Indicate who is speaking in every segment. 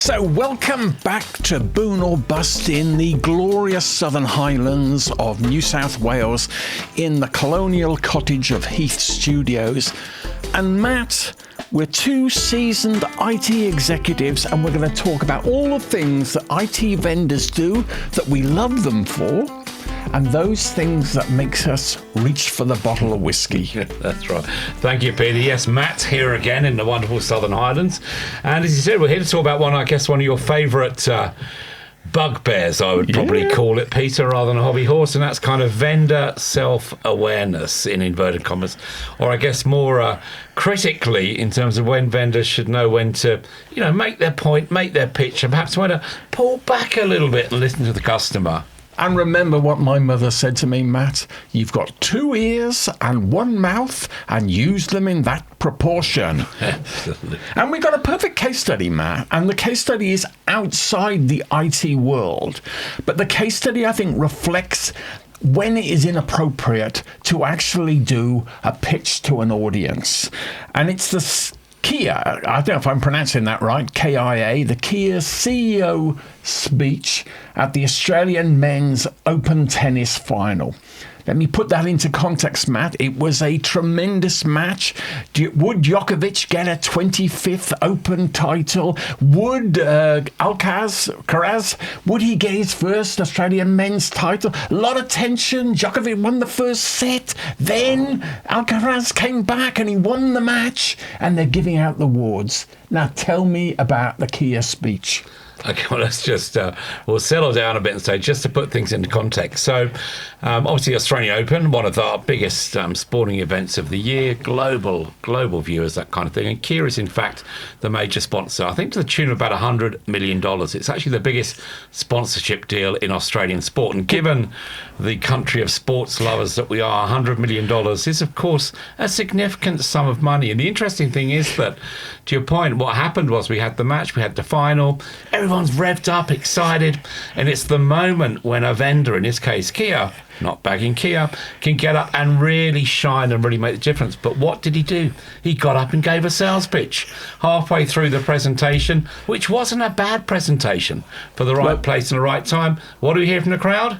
Speaker 1: So welcome back to Boon or Bust in the glorious Southern Highlands of New South Wales in the colonial cottage of Heath Studios. And Matt, we're two seasoned IT executives and we're going to talk about all the things that IT vendors do that we love them for, and those things that makes us reach for the bottle of whiskey.
Speaker 2: That's right. Thank you, Peter. Yes, Matt's here again in the wonderful Southern Highlands. And as you said, we're here to talk about one of your favourite bugbears, I would probably call it, Peter, rather than a hobby horse. And that's kind of vendor self-awareness, in inverted commas. Or I guess more critically, in terms of when vendors should know when to, make their point, make their pitch, and perhaps when to pull back a little bit and listen to the customer.
Speaker 1: And remember what my mother said to me, Matt, you've got two ears and one mouth and use them in that proportion.
Speaker 2: Absolutely.
Speaker 1: And we got a perfect case study, Matt, and the case study is outside the IT world. But the case study, I think, reflects when it is inappropriate to actually do a pitch to an audience. And it's the Kia, I don't know if I'm pronouncing that right, KIA, the Kia CEO speech at the Australian Men's Open Tennis Final. Let me put that into context, Matt. It was a tremendous match. Would Djokovic get a 25th Open title? Would Alcaraz, would he get his first Australian men's title? A lot of tension. Djokovic won the first set. Then Alcaraz came back and he won the match. And they're giving out the awards. Now tell me about the Kia speech.
Speaker 2: Okay, well, let's just, we'll settle down a bit and say, just to put things into context. So, obviously, Australian Open, one of our biggest sporting events of the year, global viewers, that kind of thing. And Kia is, in fact, the major sponsor, I think to the tune of about $100 million. It's actually the biggest sponsorship deal in Australian sport. And given the country of sports lovers that we are, $100 million is, of course, a significant sum of money. And the interesting thing is that, to your point, what happened was we had the match, we had the final, everyone's revved up, excited, and it's the moment when a vendor, in this case Kia, not bagging Kia, can get up and really shine and really make the difference. But what did he do? He got up and gave a sales pitch halfway through the presentation, which wasn't a bad presentation for the right place and the right time. What do we hear from the crowd?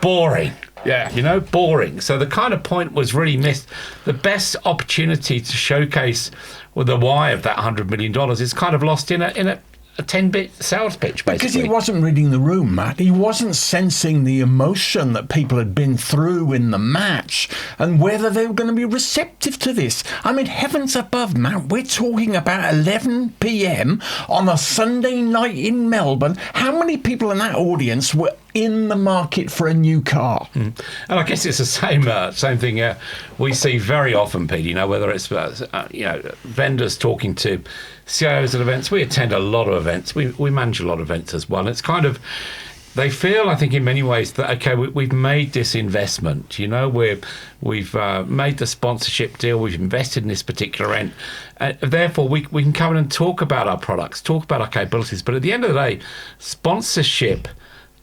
Speaker 2: Boring. Yeah, boring. So the kind of point was really missed. The best opportunity to showcase the why of that $100 million is kind of lost in a 10-bit sales pitch, basically.
Speaker 1: Because he wasn't reading the room, Matt. He wasn't sensing the emotion that people had been through in the match and whether they were going to be receptive to this. I mean, heavens above, Matt, we're talking about 11 p.m. on a Sunday night in Melbourne. How many people in that audience were in the market for a new car?
Speaker 2: And I guess it's the same thing we see very often, Pete, whether it's vendors talking to CIOs at events. We attend a lot of events. We manage a lot of events as well. And it's kind of, they feel, I think, in many ways that, okay, we've made this investment, we've made the sponsorship deal, we've invested in this particular event. Therefore, we can come in and talk about our products, talk about our capabilities. But at the end of the day, sponsorship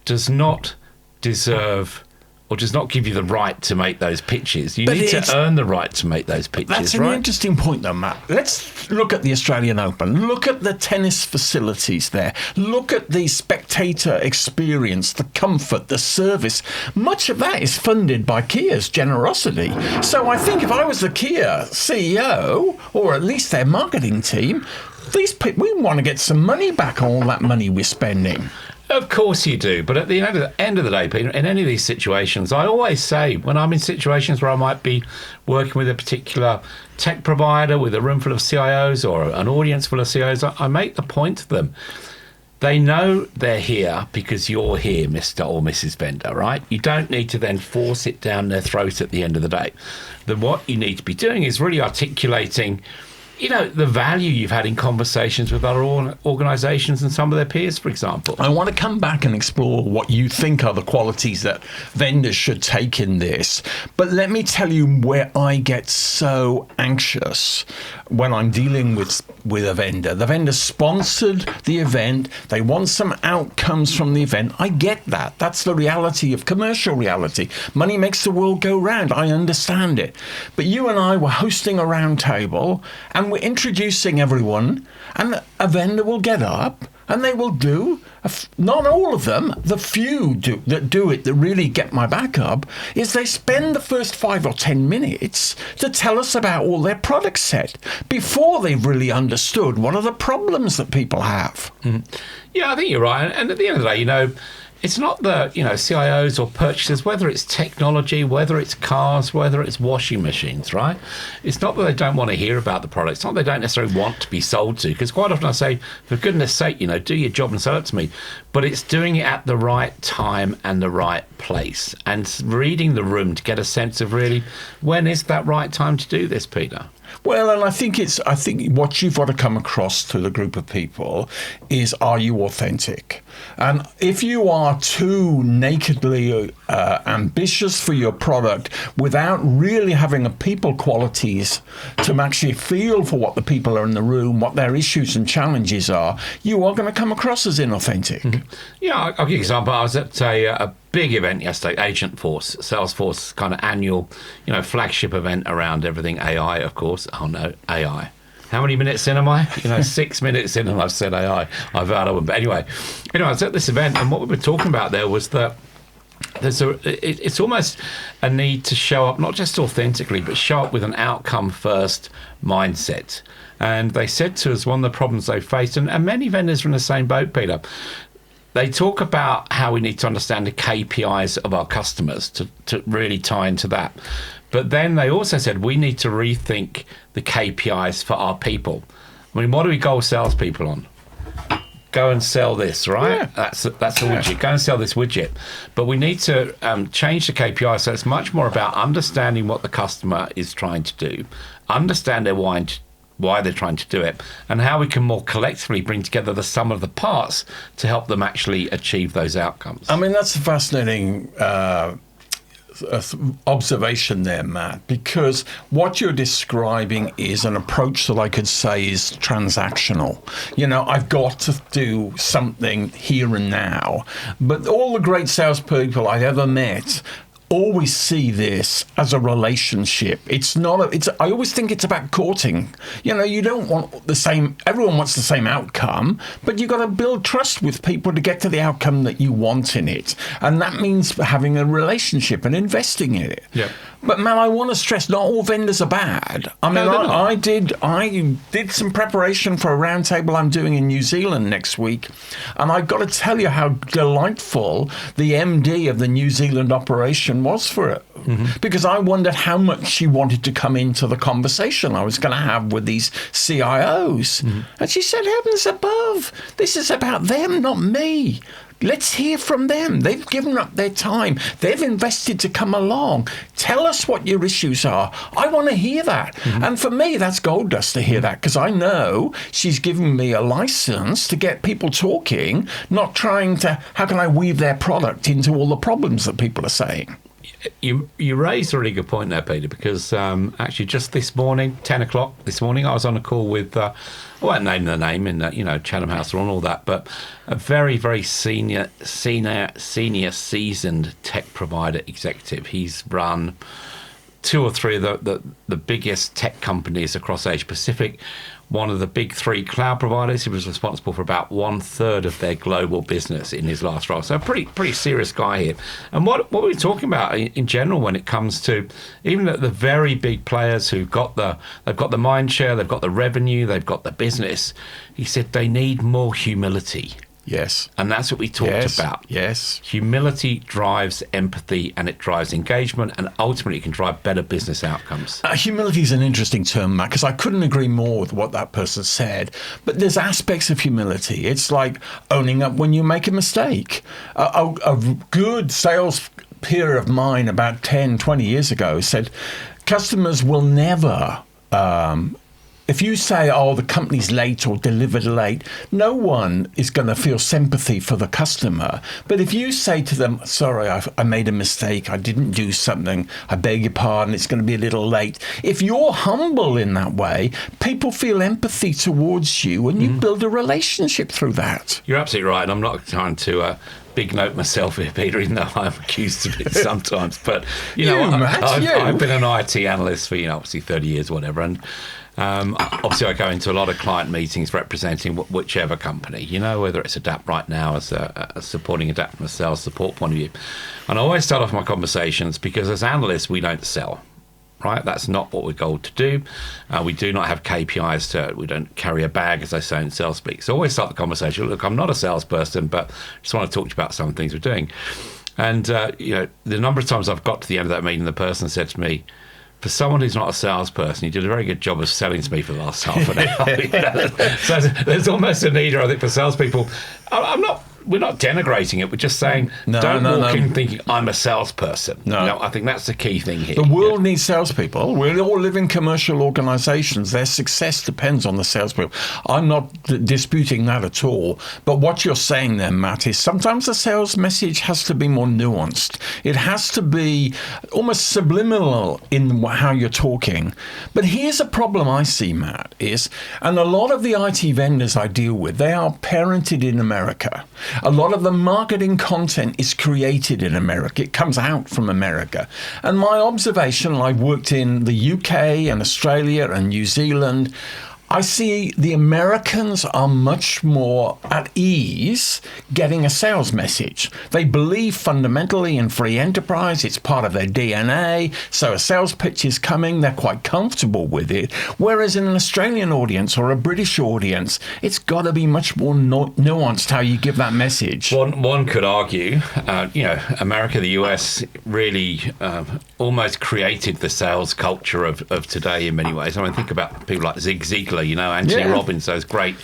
Speaker 2: does not deserve or does not give you the right to make those pitches. You need to earn the right to make those pitches,
Speaker 1: That's an interesting point, though, Matt. Let's look at the Australian Open. Look at the tennis facilities there. Look at the spectator experience, the comfort, the service. Much of that is funded by Kia's generosity. So I think if I was the Kia CEO, or at least their marketing team, these people, we want to get some money back on all that money we're spending.
Speaker 2: Of course you do. But at the end of the day, Peter, in any of these situations, I always say, when I'm in situations where I might be working with a particular tech provider, with a room full of CIOs or an audience full of CIOs, I make the point to them. They know they're here because you're here, Mr. or Mrs. Vendor, right? You don't need to then force it down their throat at the end of the day. Then what you need to be doing is really articulating the value you've had in conversations with other organisations and some of their peers, for example.
Speaker 1: I want to come back and explore what you think are the qualities that vendors should take in this. But let me tell you where I get so anxious when I'm dealing with a vendor. The vendor sponsored the event. They want some outcomes from the event. I get that. That's the reality of commercial reality. Money makes the world go round. I understand it. But you and I were hosting a round table, and we're introducing everyone, and a vendor will get up and they will do, not all of them, the few that do it that really get my back up, is they spend the first 5 or 10 minutes to tell us about all their product set before they've really understood what are the problems that people have.
Speaker 2: Yeah, I think you're right. And at the end of the day, it's not the, CIOs or purchasers, whether it's technology, whether it's cars, whether it's washing machines, right? It's not that they don't want to hear about the product. It's not they don't necessarily want to be sold to. Because quite often I say, for goodness sake, do your job and sell it to me. But it's doing it at the right time and the right place. And reading the room to get a sense of really, when is that right time to do this, Peter?
Speaker 1: Well, and I think what you've got to come across to the group of people is, are you authentic? And if you are too nakedly ambitious for your product without really having a people qualities to actually feel for what the people are in the room, what their issues and challenges are, you are going to come across as inauthentic.
Speaker 2: Mm-hmm. Yeah, I'll give you an example. I was at a big event yesterday, Agent Force, Salesforce kind of annual, flagship event around everything AI, of course. Oh no, AI. How many minutes in am I? 6 minutes in and I've said AI. I've had one. But anyway, I was at this event and what we were talking about there was that it's almost a need to show up, not just authentically, but show up with an outcome first mindset. And they said to us, one of the problems they faced, and many vendors are in the same boat, Peter, they talk about how we need to understand the KPIs of our customers to really tie into that. But then they also said we need to rethink the KPIs for our people. I mean, what do we goal salespeople on? Go and sell this, right? Yeah. That's a widget. Go and sell this widget. But we need to change the KPI so it's much more about understanding what the customer is trying to do, understand their why they're trying to do it, and how we can more collectively bring together the sum of the parts to help them actually achieve those outcomes.
Speaker 1: I mean, that's a fascinating observation there, Matt, because what you're describing is an approach that I could say is transactional. I've got to do something here and now. But all the great salespeople I've ever met always see this as a relationship. I always think it's about courting. You don't want everyone wants the same outcome, but you've got to build trust with people to get to the outcome that you want in it. And that means having a relationship and investing in it.
Speaker 2: Yeah.
Speaker 1: But Mel, I want to stress, not all vendors are bad. I mean, I did some preparation for a roundtable I'm doing in New Zealand next week, and I've got to tell you how delightful the MD of the New Zealand operation was for it. Mm-hmm. Because I wondered how much she wanted to come into the conversation I was going to have with these CIOs. Mm-hmm. And she said, heavens above, this is about them, not me. Let's hear from them. They've given up their time. They've invested to come along. Tell us what your issues are. I want to hear that. Mm-hmm. And for me, that's gold dust to hear that, because I know she's giving me a license to get people talking, not trying to, how can I weave their product into all the problems that people are saying?
Speaker 2: You raised a really good point there, Peter, because actually just this morning, 10 o'clock this morning, I was on a call with, I won't name the name in Chatham House and all that, but a very, very senior, seasoned tech provider executive. He's run 2 or 3 of the biggest tech companies across Asia Pacific. One of the big 3 cloud providers. He was responsible for about 1/3 of their global business in his last role. So a pretty serious guy here. And what we're talking about in general when it comes to even the very big players they've got the mind share, they've got the revenue, they've got the business. He said they need more humility.
Speaker 1: Yes.
Speaker 2: And that's what we talked about.
Speaker 1: Yes.
Speaker 2: Humility drives empathy and it drives engagement and ultimately it can drive better business outcomes.
Speaker 1: Humility is an interesting term, Matt, because I couldn't agree more with what that person said. But there's aspects of humility. It's like owning up when you make a mistake. A good sales peer of mine about 10, 20 years ago said, customers will never... if you say, the company's late or delivered late, no one is going to feel sympathy for the customer. But if you say to them, sorry, I made a mistake, I didn't do something, I beg your pardon, it's going to be a little late. If you're humble in that way, people feel empathy towards you and you build a relationship through that.
Speaker 2: You're absolutely right. And I'm not trying to... big note myself here, Peter, even though I'm accused of it sometimes. But, I've been an IT analyst for, obviously 30 years, whatever. And Obviously, I go into a lot of client meetings representing whichever company, whether it's Adapt right now as supporting Adapt from a sales support point of view. And I always start off my conversations because as analysts, we don't sell. Right, that's not what we're told to do. We do not have KPIs we don't carry a bag, as they say in sales speak. So always start the conversation. Look, I'm not a salesperson, but I just want to talk to you about some of the things we're doing. And the number of times I've got to the end of that meeting, the person said to me, for someone who's not a salesperson, you did a very good job of selling to me for the last half an hour. So there's almost a need, I think, for salespeople. We're not denigrating it. We're just saying, don't walk in thinking I'm a salesperson. No, I think that's the key thing here.
Speaker 1: The world needs salespeople. We all live in commercial organisations. Their success depends on the salespeople. I'm not disputing that at all. But what you're saying there, Matt, is sometimes the sales message has to be more nuanced. It has to be almost subliminal in how you're talking. But here's a problem I see, Matt, and a lot of the IT vendors I deal with, they are parented in America. A lot of the marketing content is created in America. It comes out from America. And my observation, I've worked in the UK and Australia and New Zealand, I see the Americans are much more at ease getting a sales message. They believe fundamentally in free enterprise. It's part of their DNA. So a sales pitch is coming. They're quite comfortable with it. Whereas in an Australian audience or a British audience, it's got to be much more nuanced how you give that message.
Speaker 2: One could argue, America, the US really almost created the sales culture of today in many ways. I mean, think about people like Zig Ziglar. Anthony Robbins, those great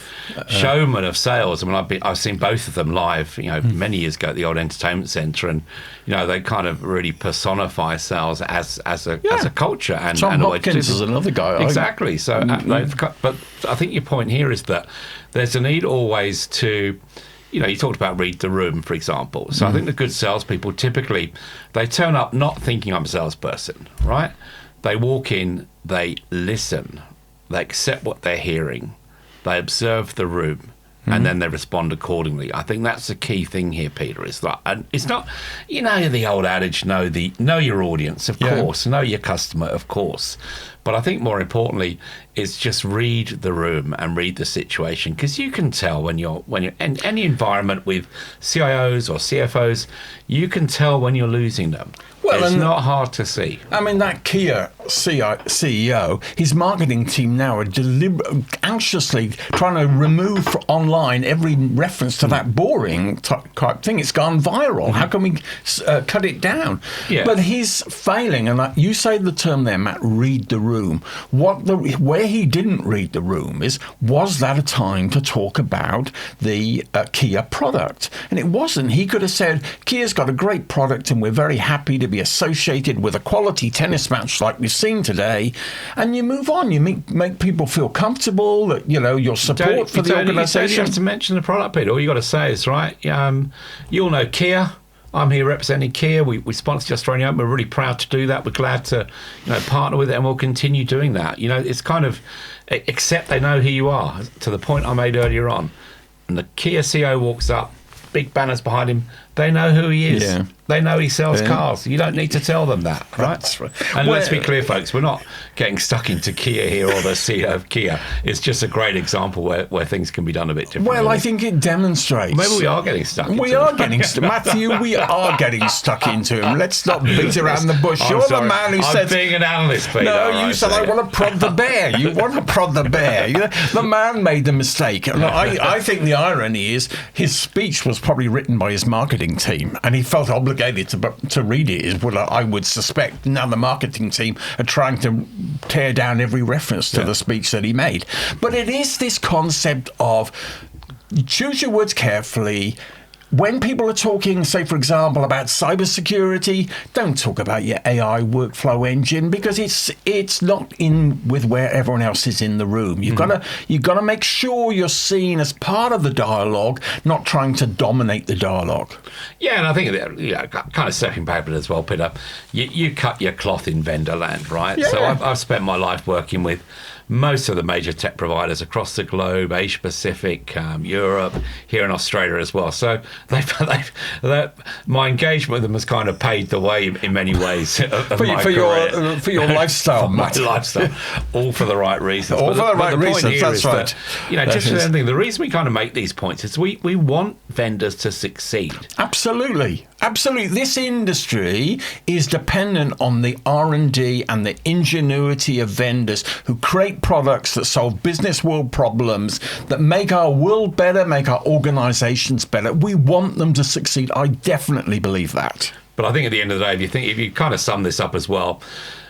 Speaker 2: showmen of sales. I mean, I've seen both of them live, many years ago at the old entertainment centre, and they kind of really personify sales as a culture. And
Speaker 1: Tom Hopkins is another guy.
Speaker 2: Exactly. So, but I think your point here is that there's a need always to. You talked about read the room, for example. So I think the good salespeople typically they turn up not thinking I'm a salesperson, right? They walk in, they listen. They accept what they're hearing, they observe the room, and then they respond accordingly. I think that's the key thing here, Peter. And it's not, the old adage, know your audience, of course, know your customer, of course. But I think more importantly is just read the room and read the situation, because you can tell when you're in any environment with CIOs or CFOs, you can tell when you're losing them. Well, it's not hard to see.
Speaker 1: I mean, that Kia CEO, his marketing team now are anxiously trying to remove online every reference to that boring type thing. It's gone viral. How can we cut it down? Yeah. But he's failing, and you say the term there, Matt, read the room. Where he didn't read the room was that a time to talk about the Kia product? And it wasn't. He could have said, Kia's got a great product and we're very happy to be associated with a quality tennis match like we've seen today, and you move on. You make people feel comfortable that your support for the organisation.
Speaker 2: You don't have to mention the product, Peter. All you got to say is you all know Kia. I'm here representing Kia. We sponsored Australia Open. We're really proud to do that. We're glad to partner with it, and we'll continue doing that. It's kind of accept they know who you are. To the point I made earlier on, and the Kia CEO walks up, big banners behind him. They know who he is. Yeah. They know he sells cars. You don't need to tell them that, right? That's right. And let's be clear, folks, we're not getting stuck into Kia here or the CEO of Kia. It's just a great example where things can be done a bit differently.
Speaker 1: Well, I think it demonstrates.
Speaker 2: Maybe we are getting stuck into
Speaker 1: Matthew, we are getting stuck into him. Let's not beat around the bush. You're the man who said...
Speaker 2: I'm being an analyst, Peter.
Speaker 1: No, you said I want to prod the bear. You want to prod the bear. The man made the mistake. I think the irony is his speech was probably written by his marketing team, and he felt obligated to read it, is what I would suspect. Now the marketing team are trying to tear down every reference to the speech that he made. But it is this concept of choose your words carefully. When people are talking, say, for example, about cybersecurity, don't talk about your AI workflow engine, because it's not in with where everyone else is in the room. You've got to make sure you're seen as part of the dialogue, not trying to dominate the dialogue.
Speaker 2: Yeah, and I think kind of stepping back as well, Peter. You cut your cloth in vendor land, right? Yeah. So I've spent my life working with most of the major tech providers across the globe, Asia Pacific, Europe, here in Australia as well. So my engagement with them has kind of paved the way in many ways for
Speaker 1: your lifestyle,
Speaker 2: for my lifestyle, all for the right reasons.
Speaker 1: All for the right reasons. That's right.
Speaker 2: Just for anything, the reason we kind of make these points is we want vendors to succeed.
Speaker 1: Absolutely. This industry is dependent on the R&D and the ingenuity of vendors who create products that solve business world problems, that make our world better, make our organizations better. We want them to succeed. I definitely believe that.
Speaker 2: But I think at the end of the day, if you kind of sum this up as well,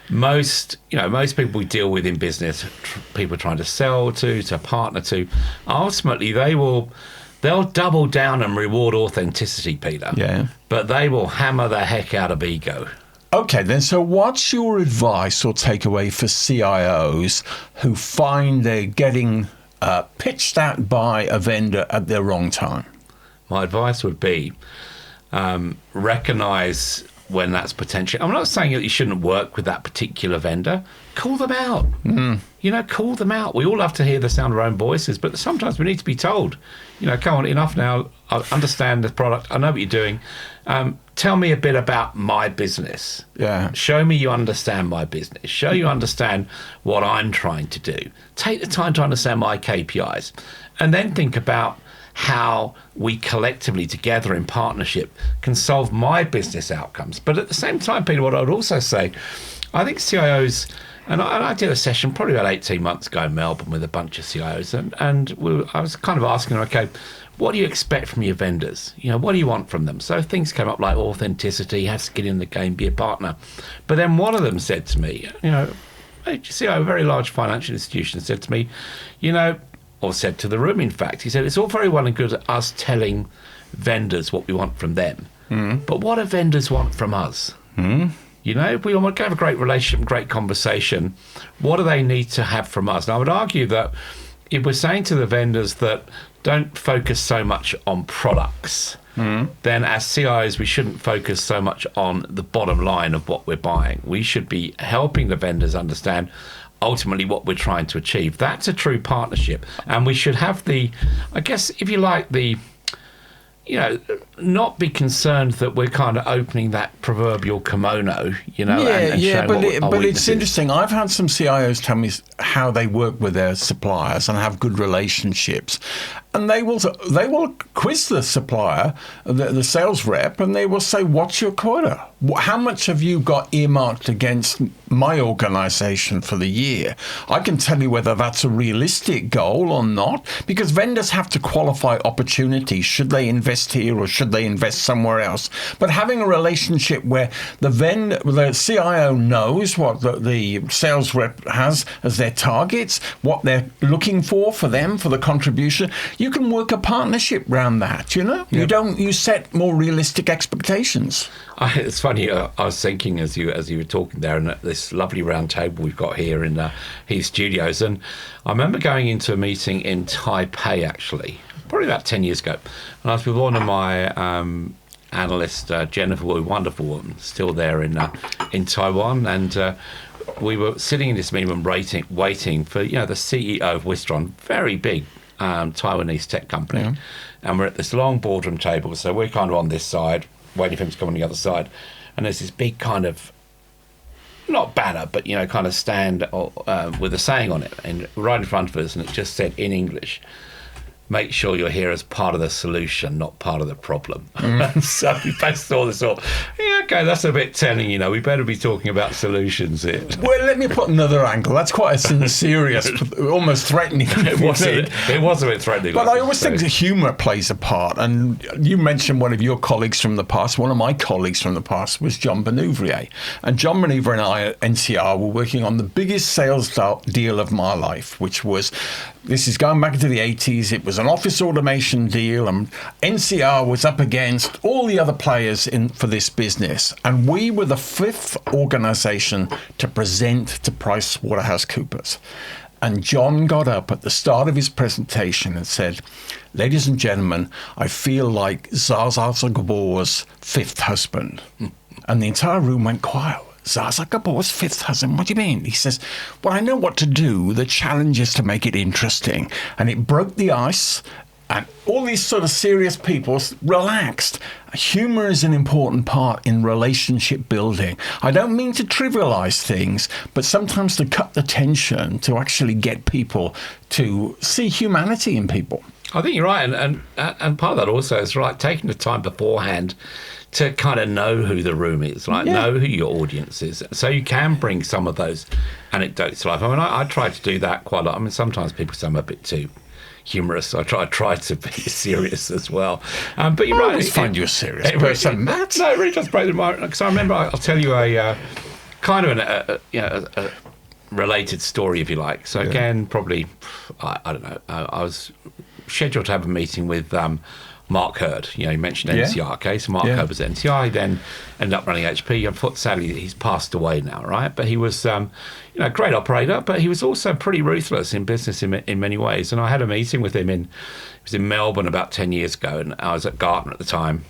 Speaker 2: most people we deal with in business, people trying to sell to partner to, ultimately they'll double down and reward authenticity, Peter.
Speaker 1: Yeah.
Speaker 2: But they will hammer the heck out of ego.
Speaker 1: Okay, then, so what's your advice or takeaway for CIOs who find they're getting pitched at by a vendor at the wrong time?
Speaker 2: My advice would be recognize when that's potential. I'm not saying that you shouldn't work with that particular vendor. Call them out. Call them out. We all love to hear the sound of our own voices, but sometimes we need to be told, come on, enough now. I understand the product. I know what you're doing. Tell me a bit about my business.
Speaker 1: Yeah.
Speaker 2: Show me you understand my business. Show you understand what I'm trying to do. Take the time to understand my KPIs. And then think about how we collectively together in partnership can solve my business outcomes. But at the same time, Peter, what I would also say, I think CIOs, and I did a session probably about 18 months ago in Melbourne with a bunch of CIOs, and I was kind of asking them, okay, what do you expect from your vendors? What do you want from them? So things came up like authenticity, have skin in the game, be a partner. But then one of them said to me, a CIO, a very large financial institution, said to me, or said to the room, in fact, he said, it's all very well and good us telling vendors what we want from them. But what do vendors want from us? If we want to have a great relationship, great conversation, what do they need to have from us? And I would argue that if we're saying to the vendors that don't focus so much on products, then as CIOs, we shouldn't focus so much on the bottom line of what we're buying. We should be helping the vendors understand ultimately what we're trying to achieve. That's a true partnership. And we should have if you like, not be concerned that we're kind of opening that proverbial kimono, and showing
Speaker 1: but it's interesting. I've had some CIOs tell me how they work with their suppliers and have good relationships. And they will quiz the supplier, the sales rep, and they will say, what's your quota? How much have you got earmarked against my organization for the year? I can tell you whether that's a realistic goal or not, because vendors have to qualify opportunities. Should they invest here or should they invest somewhere else? But having a relationship where the CIO knows what the sales rep has as their targets, what they're looking for them, for the contribution, you can work a partnership around that, Yep. You set more realistic expectations.
Speaker 2: It's funny, I was thinking as you were talking there, and at this lovely round table we've got here in Heath Studios, and I remember going into a meeting in Taipei, actually, probably about 10 years ago, and I was with one of my analysts, Jennifer, a wonderful woman, still there in Taiwan, and we were sitting in this meeting room waiting for the CEO of Wistron, very big Taiwanese tech company, and we're at this long boardroom table, so we're kind of on this side waiting for him to come on the other side, and there's this big kind of, not banner, but kind of stand with a saying on it, and right in front of us, and it just said in English, make sure you're here as part of the solution, not part of the problem. So we both saw this all. Yeah, okay, that's a bit telling, we better be talking about solutions here.
Speaker 1: Well, let me put another angle. That's quite a serious, almost threatening.
Speaker 2: It was a bit threatening.
Speaker 1: But I always think the humour plays a part. And you mentioned one of your colleagues from the past. One of my colleagues from the past was John Benouvrier. And John Benouvrier and I at NCR were working on the biggest sales deal of my life, which was, this is going back into the 80s, it was an office automation deal, and NCR was up against all the other players for this business. And we were the fifth organization to present to PricewaterhouseCoopers. And John got up at the start of his presentation and said, ladies and gentlemen, I feel like Zsa Zsa Gabor's fifth husband. And the entire room went quiet. So I was like, oh, but what's fifth husband? What do you mean? He says, well, I know what to do. The challenge is to make it interesting. And it broke the ice. And all these sort of serious people relaxed. Humor is an important part in relationship building. I don't mean to trivialize things, but sometimes to cut the tension, to actually get people to see humanity in people.
Speaker 2: I think you're right. And part of that also is like taking the time beforehand to kind of know who the room is, like know who your audience is. So you can bring some of those anecdotes to life. I mean, I try to do that quite a lot. I mean, sometimes people say I'm a bit too humorous. I try to be serious as well. But you're right.
Speaker 1: I always find you a serious person, Matt.
Speaker 2: No, it really does break the mind. Because I remember, I'll tell you a kind of a related story, if you like. So again, probably, I don't know, I was scheduled to have a meeting with Mark Hurd. You know, you mentioned NCR, okay? So Mark Hurd was at NCR. He then ended up running HP. Sadly, he's passed away now, right? But he was, a great operator, but he was also pretty ruthless in business in many ways. And I had a meeting with him it was in Melbourne about 10 years ago, and I was at Gartner at the time.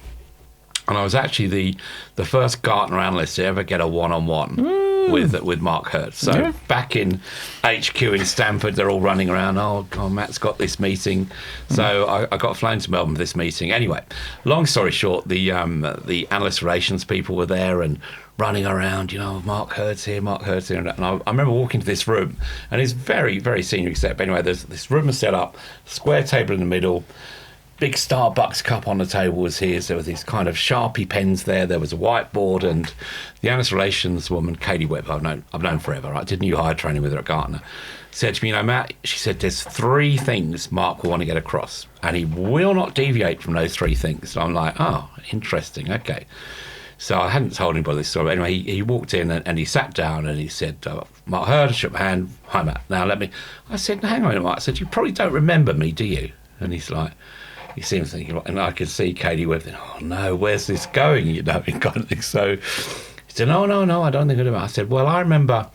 Speaker 2: And I was actually the first Gartner analyst to ever get a one-on-one with Mark Hurd. So back in HQ in Stanford, they're all running around. Oh, Matt's got this meeting. So I got flown to Melbourne for this meeting. Anyway, long story short, the analyst relations people were there and running around, Mark Hurd's here. And I remember walking to this room, and it's very, very senior exec. Anyway, there's this room was set up, square table in the middle, big Starbucks cup on the table was here. So there was these kind of Sharpie pens there. There was a whiteboard, and the analyst relations woman, Katie Webb, I've known forever. I did new hire training with her at Gartner. Said to me, Matt, she said, there's 3 things Mark will want to get across, and he will not deviate from those 3 things. So I'm like, oh, interesting, okay. So I hadn't told anybody this story. But anyway, he walked in and he sat down and he said, Mark Hurd, shook my hand. Hi, Matt. Now I said, hang on a minute, Mark. I said, you probably don't remember me, do you? And he's like, he seems thinking, and I could see Katie Webb thinking, oh no, where's this going? Kind of thing. So he said, no, I don't think I remember. I said, well, I remember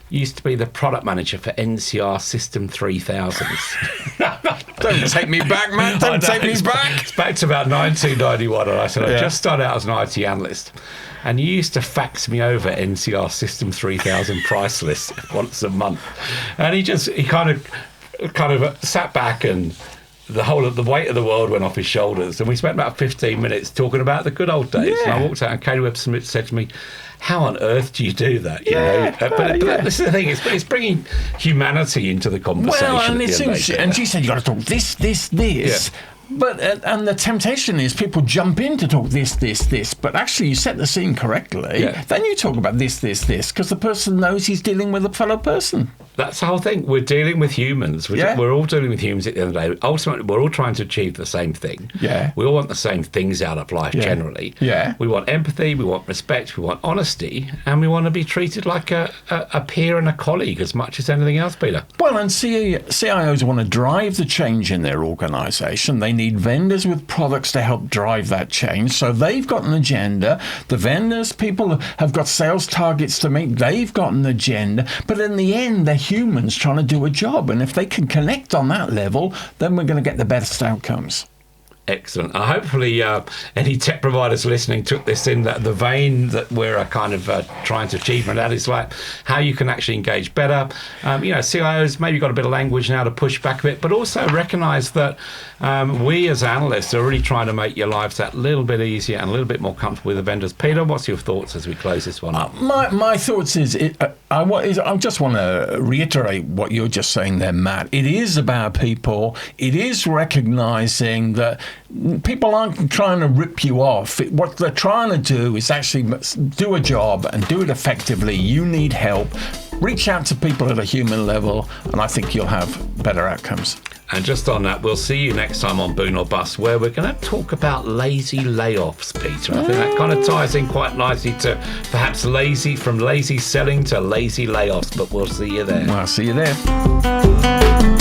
Speaker 2: you used to be the product manager for NCR System 3000s.
Speaker 1: Don't take me back, man. Don't take me back.
Speaker 2: It's back to about 1991. And I said, I just started out as an IT analyst. And you used to fax me over NCR System 3000 price lists once a month. And he kind of sat back, and the weight of the world went off his shoulders. And we spent about 15 minutes talking about the good old days. And I walked out, and Katie Webb Smith said to me, how on earth do you do that? But this is the thing, it's bringing humanity into the conversation.
Speaker 1: Well, and she said, you got to talk this. Yeah. But and the temptation is people jump in to talk this. But actually, you set the scene correctly. Yeah. Then you talk about this, because the person knows he's dealing with a fellow person.
Speaker 2: That's the whole thing. We're dealing with humans. We're all dealing with humans at the end of the day. Ultimately, we're all trying to achieve the same thing.
Speaker 1: Yeah.
Speaker 2: We all want the same things out of life generally.
Speaker 1: Yeah.
Speaker 2: We want empathy, we want respect, we want honesty, and we want to be treated like a peer and a colleague as much as anything else, Peter.
Speaker 1: Well, and CIOs want to drive the change in their organisation. They need vendors with products to help drive that change. So they've got an agenda. The vendors, people have got sales targets to meet. They've got an agenda. But in the end, they're humans trying to do a job. And if they can connect on that level, then we're going to get the best outcomes.
Speaker 2: Excellent. Hopefully any tech providers listening took this in the vein that we're kind of trying to achieve, and that is like how you can actually engage better. CIOs maybe got a bit of language now to push back a bit, but also recognise that we as analysts are really trying to make your lives that little bit easier and a little bit more comfortable with the vendors. Peter, what's your thoughts as we close this one up?
Speaker 1: My thoughts is, I just want to reiterate what you're just saying there, Matt. It is about people. It is recognising that people aren't trying to rip you off. What they're trying to do is actually do a job and do it effectively. You need help. Reach out to people at a human level, and I think you'll have better outcomes.
Speaker 2: And just on that, we'll see you next time on Boon or Bust, where we're going to talk about lazy layoffs, Peter. I think that kind of ties in quite nicely to perhaps from lazy selling to lazy layoffs, but we'll see you there.
Speaker 1: Well, I'll see you there.